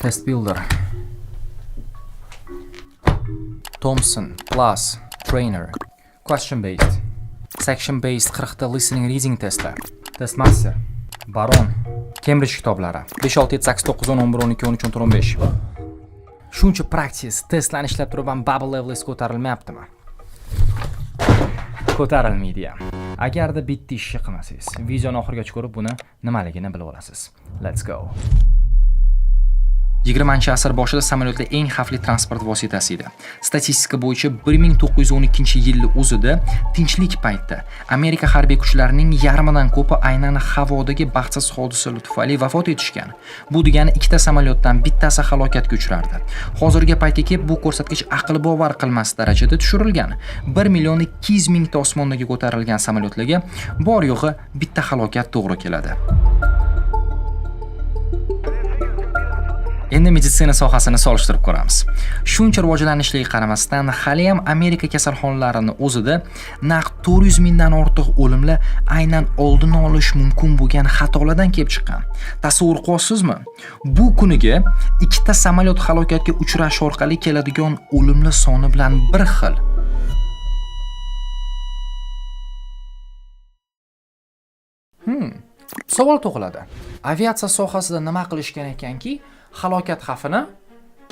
Test Builder, Thomson, Plus, Trainer, Question Based, Section Based 40 ta Listening Reading testlar, Testmaster, Baron, Cambridge kitoblari, 5, 6, 7, 8, 9, 10, 11, 12, 13, 14, 15. Shuncha practice testlarni ishlab turib ham bubble levelingiz ko'tarilmayaptimi? Ko'tarilmaydi ham. Agarda bitta ishni qilmasangiz, videoni oxirigacha ko'rib buni nimaligini bilib olasiz. Let's go. 20-asr boshida samolyotlar eng xavfli transport vositasi edi. Statistika bo'yicha 1912-yilning o'zida tinchlik payti Amerika harbiy kuchlarining yarmidan ko'pi aynan havodagi baxtsiz hodisalar tufayli vafot etishgan. Bu degani ikkita samolyotdan bittasi halokatga uchrardi. Hozirgi paytga kelib bu ko'rsatkich aql bovar qilmas darajada tushirilgan. 1,200,000 ta osmondagi ko'tarilgan samolyotlarga bor yo'g'i bitta halokat to'g'ri keladi. Endi meditsina sohasini solishtirib ko'ramiz. Shuncha rivojlanishlarga qaramasdan, hali ham Amerika kasalxonalarining o'zida naq 400 mingdan ortiq o'limlar aynan oldini olish mumkin bo'lgan xatolardan kelib chiqqan. Tasavvur qilasizmi? Bu kuniga ikkita samolyot halokatga uchrash orqali keladigan o'limlar soni bilan bir xil. Savol tug'iladi. Aviatsiya sohasida nima qilishgan ekanki, halokat xavfini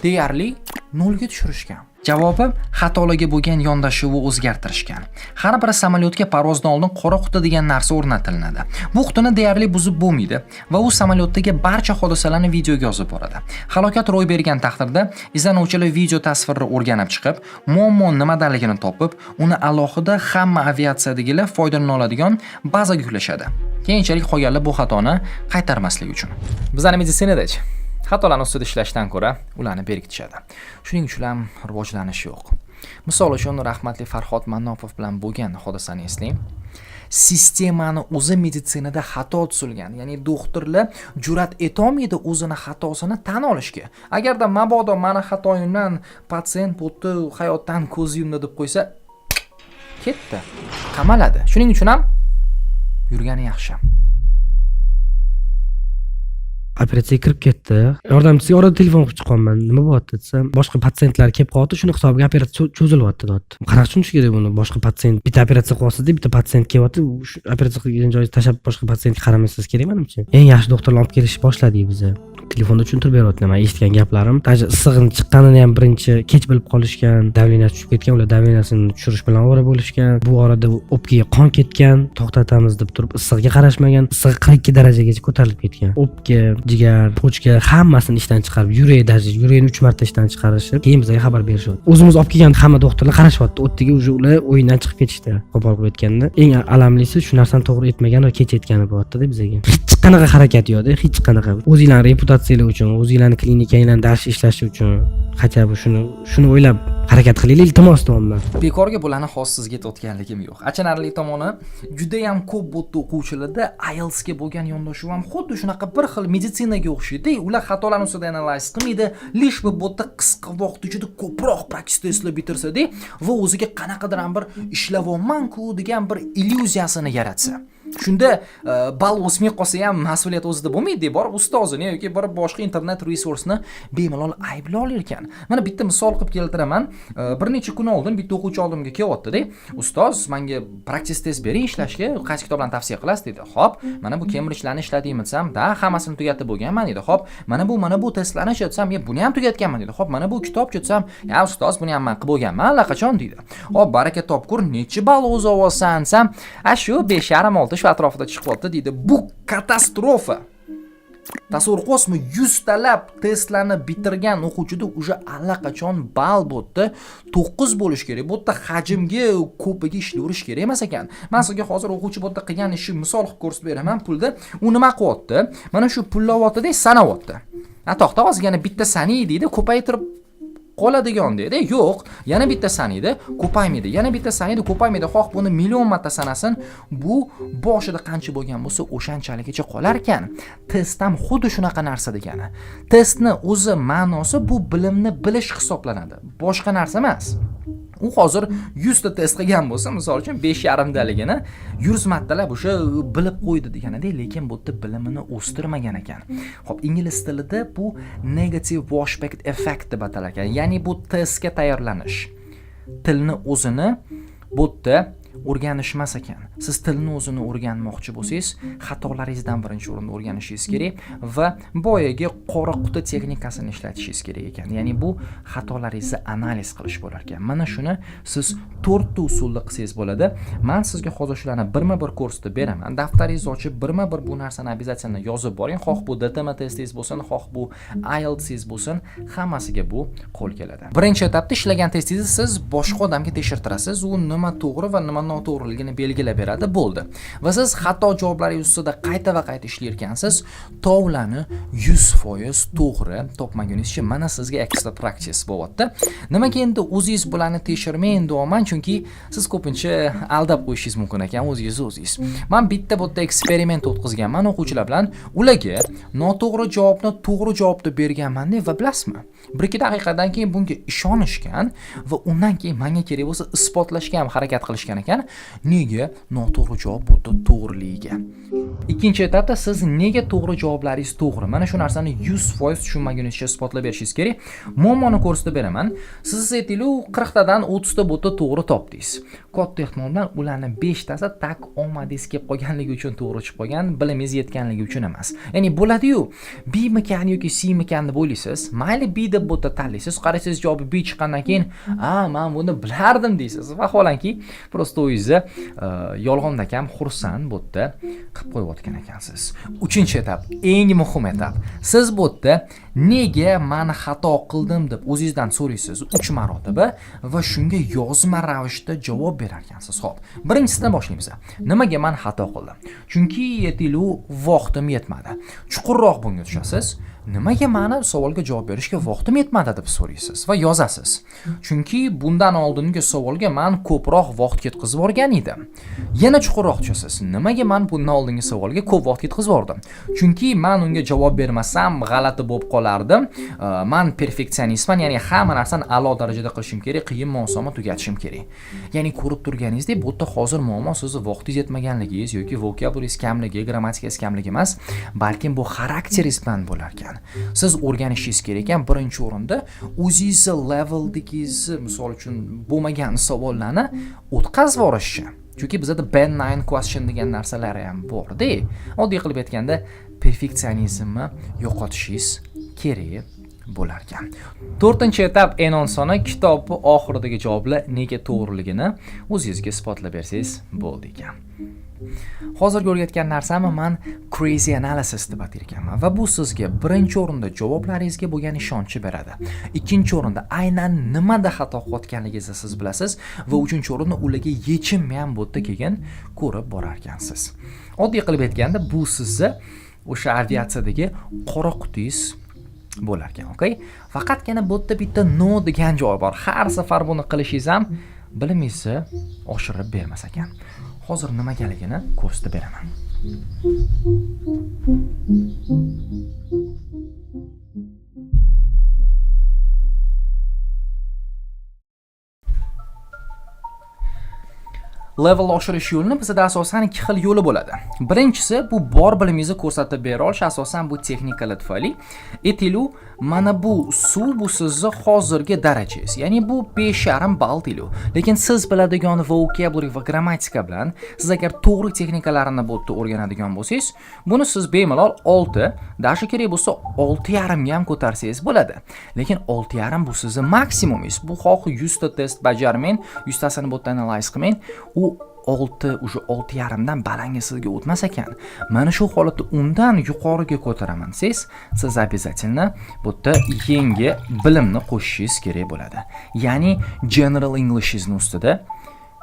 deyarli nolga tushirishgan. Javobi xatolarga bo'lgan yondashuvni o'zgartirishgan. Har bir samolyotga parvozdan oldin qora quti degan narsa o'rnatiladi. Bu qutini deyarli buzib bo'lmaydi va u samolyotdagi barcha hodisalarni videoga yozib boradi. Halokat ro'y bergan taqdirda izlanuvchilar video tasvirni o'rganib chiqib, muammo nimadaligini topib, uni alohida hamma aviatsiyadagilar foydalana oladigan bazaga yuklashadi. Keyinchalik qolganlar bu xatoni qaytarmaslik uchun. Bizning meditsinada-chi xatolarni ustida ishlashdan ko'ra ularni berkitishadi. Shuning uchun ham rivojlanish yo'q. Misol uchun rahmatli Farhod Manopov bilan bo'lgan hodisani eslang. Sistemani o'zi meditsinada xato tuzilgan, ya'ni doktorlar jur'at etolmaydi o'zini xatosini tan olishga. Agarda mabodo meni xatoyimdan patsient bo'tdi, hayotdan ko'z yumdi deb qo'ysa, ketdi, qamaladi. Shuning uchun ham yurgani yaxshi. Operatsiyaga kirib ketdi. Yordamchisiga orada telefon qilib chiqqanman. Nima bo'lyapti desam, boshqa patsientlar kelib qoldi, shuni hisobiga operatsiya cho'zilyapti deyapti. Qanaqa tushunish kerak buni? Boshqa patsient bitta operatsiya qilyapsiz-da, bitta patsient kelyapti, operatsiya qilgan joyni tashlab boshqa patsientga qaramaysiz kerak menimcha. Eng yaxshi doktorlar olib kelishni boshladik biz. Telefonda tushuntirib beryapti, men eshitgan gaplarim. Issig'ini chiqqanini ham birinchi kech bilib qolishgan, davleniyasi tushib ketgan, ular davleniyasini tushirish bilan ovora bo'lishgan. Bu orada o'pkaga qon ketgan, to'xtatamiz deb turib issig'iga qarashmagan, issig'i 42 darajagacha ko'tarilib ketgan. O'pka, jigar, pochka hammasini ishdan chiqarib, yurakni 3 marta ishdan chiqarishib, keyin bizga xabar berishyapti. O'zimiz olib kelgan hamma doktorlar qarashyapti, o'tdagi ular o'yindan chiqib ketishdi. Qo'pol qilib aytganda, eng alamlisi shu narsani to'g'ri etmagan va kech aytgani bo'lyapti-da bizga. Hech qanaqa harakat yo'qda, hech qanaqa. O'zingizlarning reputatsiyalar uchun, o'zingizlarning klinikangizlarda dars ishlash uchun, хотя бы shuni o'ylab harakat qilinglar, iltimos deyapman. Bekorga bularni xossizga aytayotganligim yo'q. Achinarli tomoni, juda ham ko'p bo'tdi o'quvchilarda IELTS ga bo'lgan yondashuv ham xuddi shunaqa bir xil meditsinaga o'xshaydi. Ular xatolarni ustida analiz qilmaydi, lish bu bo'tda qisqa vaqt ichida ko'proq praktik testlar bitirsa-da va o'ziga qanaqadir ham bir ishlayapman-ku degan bir illyuziyasini yaratsa. Shunda bal o'smay qolsa ham mas'uliyat o'zida bo'lmaydi, borib ustozini yoki borib boshqa internet resursni bemalol ayblay olar ekan. Mana bitta misol qilib keltiraman. Bir necha kun oldin bitta o'quvchi oldimga kelyapti-da. Ustoz, menga praktik test bering ishlashga, qaysi kitoblarni tavsiya qilasiz dedi. Xo'p, mana bu Cambridge'larni ishladim desam, da hammasini tugatib bo'lganman dedi. Xo'p, mana bu testlarni ishlatsam, buni ham tugatganman dedi. Xo'p, mana bu kitobcha desam, ya ustoz, buni ham men qilib bo'lganman, allaqachon dedi. Xo'p, baraka topkur, necha ball o'z ovozsan desam, shu 5,5-6 shu atrofida chiqyapti deydi. Bu katastrofa. Tasavvur qilasizmi, 100 talab testlarni bitirgan o'quvchida уже allaqachon ball bo'tdi 9 bo'lish kerak. Bu yerda hajmga, ko'piga ishlayverish kerak emas ekan. Men sizga hozir o'quvchi bu yerda qilgan ishi misol qilib ko'rsatib beraman. Pulda u nima qilyapti? Mana shu pullayapti-da, sanayapti. To'xta, hozir yana bitta saniy deydi, ko'paytirib qoladigan deydi. Yo'q, yana bitta saniyda ko'paymaydi. Yana bitta saniyda ko'paymaydi. Xoh buni million marta sanasin, bu boshida qancha bo'lgan bo'lsa, o'shanchaligicha qolar ekan. Test ham xuddi shunaqa narsa degani. Testni o'zi ma'nosi bu bilimni bilish hisoblanadi. Boshqa narsa emas. U hozir 100 ta test qilgan bo'lsa, misol uchun 5,5 daligini 100 martalab o'sha bilib qo'ydi deganida, lekin bu yerda bilimini o'stirmagan ekan. Xo'p, ingliz tilida bu negative washback effect deb atalar ekan. Ya'ni bu testga tayyorlanish. Tilni o'zini bu yerda o'rganish emas ekan. Siz tilni o'zini o'rganmoqchi bo'lsangiz, xatolaringizdan birinchi o'rinda o'rganishingiz kerak va boyaga qora quti texnikasini ishlatishingiz kerak ekan. Ya'ni bu xatolaringizni analiz qilish bo'lar ekan. Mana shuni siz 4 ta usulda qilsangiz bo'ladi. Men sizga hozir shularni birma-bir ko'rsatib beraman. Daftaringizni ochib, birma-bir bu narsani обязательно yozib boring. Xoh bu DTM testingiz bo'lsin, xoh bu IELTS bo'lsin, hammasiga bu qo'l keladi. Birinchi etapda ishlagan testingizni siz boshqa odamga tekshirtirasiz. U nima to'g'ri va nima noto'g'riligini belgilab beradi, bo'ldi. Va siz xato javoblaringiz ustida qayta va qayta ishlayotgansiz, tovlani 100% to'g'ri topmaguningizcha mana sizga extra practice bo'lyapti. Nimaga endi o'zingiz bularni tekshirmay davom, chunki siz ko'pincha aldab qo'yishingiz mumkin ekan o'zingiz. Men bitta bu yerda eksperiment o'tkazganman o'quvchilar bilan. Ularga noto'g'ri javobni to'g'ri javob deb berganman va bilasizmi? 1-2 daqiqadan keyin bunga ishonishgan va undan keyin menga kerak bo'lsa isbotlashga ham harakat qilishgan ekan. Nega noto'g'ri javob bu to'g'riligiga. Ikkinchi etapda siz nega to'g'ri javoblaringiz to'g'ri? Mana shu narsani 100% tushunmagunizcha isbotlab berishingiz kerak. Muammoni ko'rsatib beraman. Siz aytaylik 40 tadan 30 ta bo'tda to'g'ri topdingiz. Katta ehtimol bilan ularning 5 tasi tak omadingiz kelib qolganligi uchun to'g'ri chiqib qolgan, bilimingiz yetganligi uchun emas. Ya'ni bo'ladi-yu, B mikan yoki C mikan deb o'ylaysiz. Mayli B deb bo'tda tanlaysiz, qarasangiz javobi B chiqqandan keyin, men buni bilardim deysiz. Vaholanki, prosta o'zingizni yolg'onda ham xursand bo'tda qilib qo'yayotgan ekansiz. 3-etap, eng muhim etap. Siz bo'tda nega men xato qildim deb o'zingizdan so'raysiz 3 marotaba va shunga yozma ravishda javob berar ekansiz. Xo'p, birinchisidan boshlaymiz. Nimaga men xato qildim? Chunki aytaylik vaqtim yetmadi. Chuqurroq bunga tushasiz. Nimaga meni savolga javob berishga vaqtim yetmadi deb so'raysiz va yozasiz. Chunki bundan oldingi savolga men ko'proq vaqt ketkazib borgan edim. Yana chuqurroq tushasiz. Nimaga men bundan oldingi savolga ko'p vaqt ketkazib bordim? Chunki men unga javob bermasam g'alati bo'lib qolardim. Men perfeksionistman, ya'ni hamma narsani a'lo darajada qilishim kerak, qiyin muammoni tugatishim kerak. Ya'ni ko'rib turganingizdek, bu yerda hozir muammo sizni vaqtingiz yetmaganligingiz yoki vokabularingiz kamligi, grammatikangiz kamligi emas, balkim bu xarakteringiz bilan bo'lar ekan. Siz o'rganishingiz kerak ekan birinchi o'rinda o'zingizni leveldagingizni, misol uchun bo'lmagan savollarni o'tkazib yuborishni. Chunki bizda band 9 question degan narsalar ham bor-da. Oddiy qilib aytganda, perfeksionizmni yo'qotishingiz kerak bo'lar ekan. 4-etap eng osoni, kitobni oxiridagi javoblar nega to'g'riligini o'zingizga isbotlab bersangiz bo'ldi ekan. Hozirgi o'rgatgan narsamni men crazy analysis deb aytganman va bu sizga birinchi o'rinda javoblaringizga bo'lgan ishonchni beradi. Ikkinchi o'rinda aynan nimada xato qilayotganligingizni siz bilasiz va uchinchi o'rinda ularga yechim ham bu yerda keyin ko'rib borar ekansiz. Oddiy qilib aytganda, bu sizni o'sha aviatsiyadagi qora qutingiz bo'lar ekan, okay? Faqatgina bu yerda bitta no degan javob bor. Har safar buni qilishingiz ham bilimingizni oshirib bermas ekan. Hozir nimagaligini ko'rsatib beraman. Level oshirish yo'lini bizda asosan 2 xil yo'li bo'ladi. Birinchisi bu bor bilimingizni ko'rsatib bera olish, asosan bu texnikalar tufayli. Aytaylik, mana bu suv bu sizni hozirgi darajangiz. Ya'ni bu 5,5 ball deylik. Lekin siz biladigan vocabulary va grammatika bilan siz agar to'g'ri texnikalarini bu yerda o'rganadigan bo'lsangiz, buni siz bemalol 6, dashi kerak bo'lsa 6,5 ga ham ko'tarsangiz bo'ladi. Lekin 6,5 bu sizning maksimumingiz. Bu xoh 100 ta test bajarmang, 100 tasini bu yerda analiz qilmang. U 6,5 dan balandga sizga o'tmas ekan. Mana shu holatda undan yuqoriga ko'taraman siz обязательно bu yerda yangi bilimni qo'shishingiz kerak bo'ladi. Ya'ni general English'ingizni ustida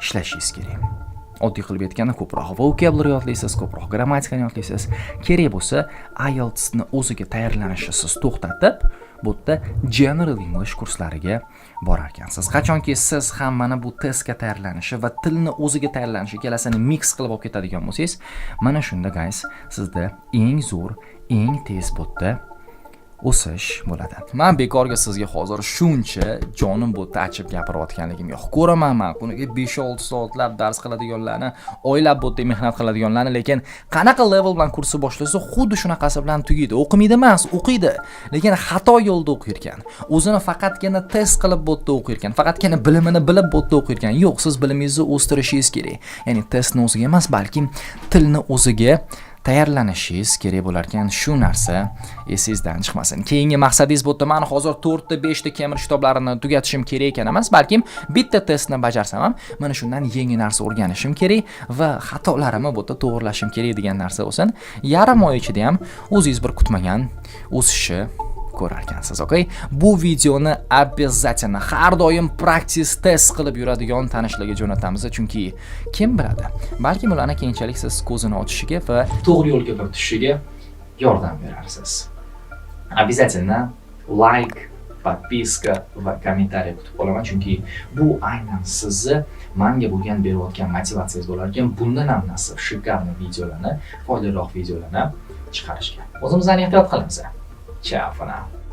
ishlashingiz kerak. Oddiy qilib aytganda, ko'proq vocabulary yodlaysiz, ko'proq grammatikani yodlaysiz. Kerak bo'lsa, IELTS ni o'ziga tayyorlanishni siz to'xtatib, bu yerda General English kurslariga borar ekansiz. Qachonki siz ham mana bu testga tayyorlanishi va tilni o'ziga tayyorlanishi ikkalasini mix qilib olib ketadigan bo'lsangiz, mana shunda guys, sizda eng zo'r, eng tez bu yerda o'sish bo'ladi. Men bekorga sizga hozir shuncha jonim bo'tda achib gapirayotganligim yo'q. Ko'raman men kuniga 5-6 soatlab dars qiladiganlarni, oylab bo'tda mehnat qiladiganlarni, lekin qanaqa level bilan kursni boshlasa, xuddi shunaqasi bilan tugaydi. O'qimaydi emas, o'qiydi, lekin xato yo'lda o'qir ekan. O'zini faqatgina test qilib bo'tda o'qir ekan. Faqatgina bilimini bilib bo'tda o'qir ekan. Yo'q, siz bilimingizni o'stirishingiz kerak. Ya'ni testni o'ziga emas, balki tilni o'ziga tayyorlanishingiz kerak bo'lar ekan. Shu narsa esingizdan chiqmasin. Keyingi maqsadingiz bo'tda men hozir 4 ta 5 ta kemir kitoblarini tugatishim kerak ekan emas, balkim bitta testni bajarsam ham mana shundan yangi narsa o'rganishim kerak va xatolarimni bo'tda to'g'rilashim kerak degan narsa bo'lsin. Yarim oy ichida ham o'zingiz bir kutmagan o'sishni ko'rarkansiz, okay? Bu videoni обязательно har doim practice test qilib yuradigan tanishlarga jo'natamiz, chunki kim biladi, balki ularni keyinchalik siz ko'zini ochishiga va to'g'ri yo'lga bir tushishiga yordam berarsiz. Обязательно like, подписка va kommentariy kutib qolaman, chunki bu aynan sizni menga bo'lgan berayotgan motivatsiyangiz bo'lar ekan. Bundan ham nasib shikarniy videolarni, foydaliroq videolarni chiqarishga. O'zimizdan ehtiyot qilamiz. Ciao for now.